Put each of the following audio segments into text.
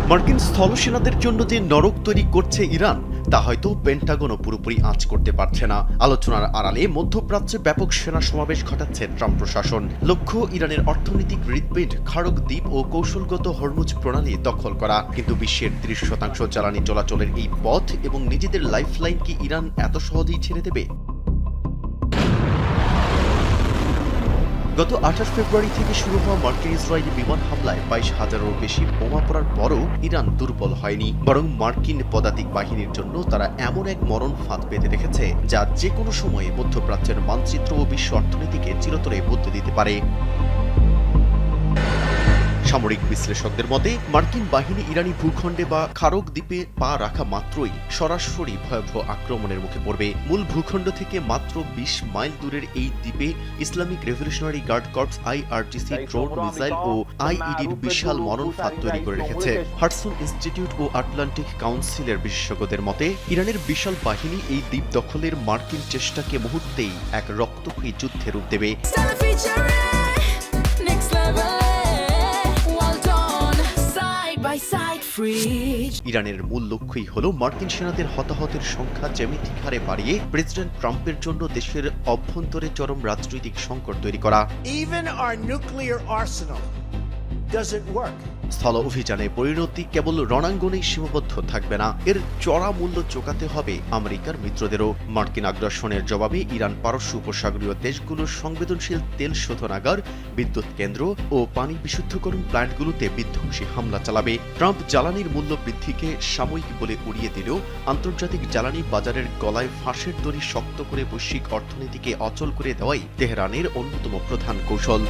মার্কিন স্থলসেনাদের জন্য যে নরক তৈরি করছে ইরান তা হয়তো পেন্টাগনও পুরোপুরি আঁচ করতে পারছে না। আলোচনার আড়ালে মধ্যপ্রাচ্যে ব্যাপক সেনা সমাবেশ ঘটাচ্ছে ট্রাম্প প্রশাসন। লক্ষ্য ইরানের অর্থনৈতিক হৃদপিণ্ড খাড়ক দ্বীপ ও কৌশলগত হরমুজ প্রণালী দখল করা। কিন্তু বিশ্বের ৩০% জ্বালানি চলাচলের এই পথ এবং নিজেদের লাইফলাইন কি ইরান এত সহজেই ছেড়ে দেবে? গত ২৮ ফেব্রুয়ারি থেকে শুরু হওয়া মার্কিন ইসরায়েলি বিমান হামলায় ২২,০০০-এরও বেশি বোমা পড়ার পরও ইরান দুর্বল হয়নি, বরং মার্কিন পদাতিক বাহিনীর জন্য তারা এমন এক মরণ ফাঁদ পেতে রেখেছে যা যে কোনো সময়ে মধ্যপ্রাচ্যের মানচিত্র ও বিশ্ব অর্থনীতিকে চিরতরে বদলে দিতে পারে। সামরিক বিশ্লেষকদের মতে মার্কিন বাহিনী ইরানি ভূখণ্ডে বা খাড়ক দ্বীপে পা রাখা মাত্রই সরাসরি ভয়াবহ আক্রমণের মুখে পড়বে। মূল ভূখণ্ড থেকে মাত্র ২০ মাইল দূরের এই দ্বীপে Islamic revolutionary guard corps IRGC drone, missile ও আইইডির বিশাল মরণ ফাঁদ তৈরি করে রেখেছে। হাডসন ইনস্টিটিউট ও আটলান্টিক কাউন্সিলের বিশেষজ্ঞদের মতে ইরানের বিশাল বাহিনী এই দ্বীপ দখলের মার্কিন চেষ্টাকে মুহূর্তেই এক রক্তক্ষয়ী যুদ্ধে রূপ দেবে। ইরানের মূল লক্ষ্যই হল মার্কিন সেনাদের হতাহতের সংখ্যা জ্যামিতিক হারে বাড়িয়ে প্রেসিডেন্ট ট্রাম্পের জন্য দেশের অভ্যন্তরে চরম রাজনৈতিক সংকট তৈরি করা। স্থল অভিযানে পরিণতি কেবল রণাঙ্গনেই সীমাবদ্ধ থাকবে না, এর চড়া মূল্য চোকাতে হবে আমেরিকার মিত্রদেরও। মার্কিন আগ্রাসনের জবাবে ইরান পারস্য উপসাগরীয় দেশগুলোর সংবেদনশীল তেল শোধনাগার, বিদ্যুৎ কেন্দ্র ও পানি বিশুদ্ধকরণ প্ল্যান্টগুলোতে বিধ্বংসী হামলা চালাবে। ট্রাম্প জ্বালানির মূল্য বৃদ্ধিকে সাময়িক বলে উড়িয়ে দিলেও আন্তর্জাতিক জ্বালানি বাজারের গলায় ফাঁসের দড়ি শক্ত করে বৈশ্বিক অর্থনীতিকে অচল করে দেওয়াই তেহরানের অন্যতম প্রধান কৌশল।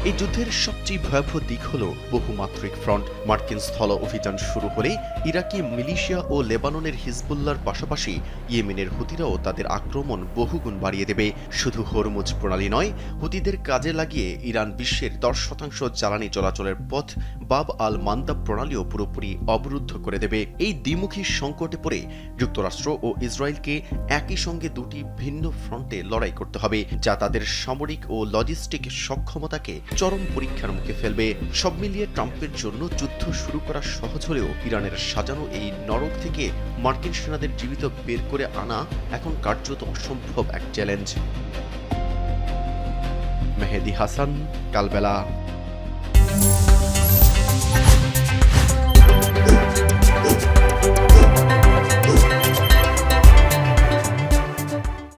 এই যুদ্ধের সবচেয়ে ভয়াবহ দিক হল বহুমাত্রিক ফ্রন্ট। মার্কিন স্থল অভিযান শুরু হলে ইরাকি মিলিশিয়া ও লেবাননের হিজবুল্লাহর পাশাপাশি ইয়েমেনের হুতিরাও তাদের আক্রমণ বহুগুণ বাড়িয়ে দেবে। শুধু হরমুজ প্রণালী নয়, হুতিদের কাজে লাগিয়ে ইরান বিশ্বের ১০% জ্বালানি চলাচলের পথ বাব আল মান্দাব প্রণালীও পুরোপুরি অবরুদ্ধ করে দেবে। এই দ্বিমুখী সংকটে পড়ে যুক্তরাষ্ট্র ও ইসরায়েলকে একই সঙ্গে দুটি ভিন্ন ফ্রন্টে লড়াই করতে হবে, যা তাদের সামরিক ও লজিস্টিক সক্ষমতাকে চরম পরীক্ষার মুখে ফেলবে। সব মিলিয়ে ট্রাম্পের জন্য যুদ্ধ শুরু করা সহজ হলেও ইরানের সাজানো এই নরক থেকে মার্কিন সেনাদের জীবিত বের করে আনা এখন কার্যত অসম্ভব এক চ্যালেঞ্জ। মেহেদী হাসান, কালবেলা।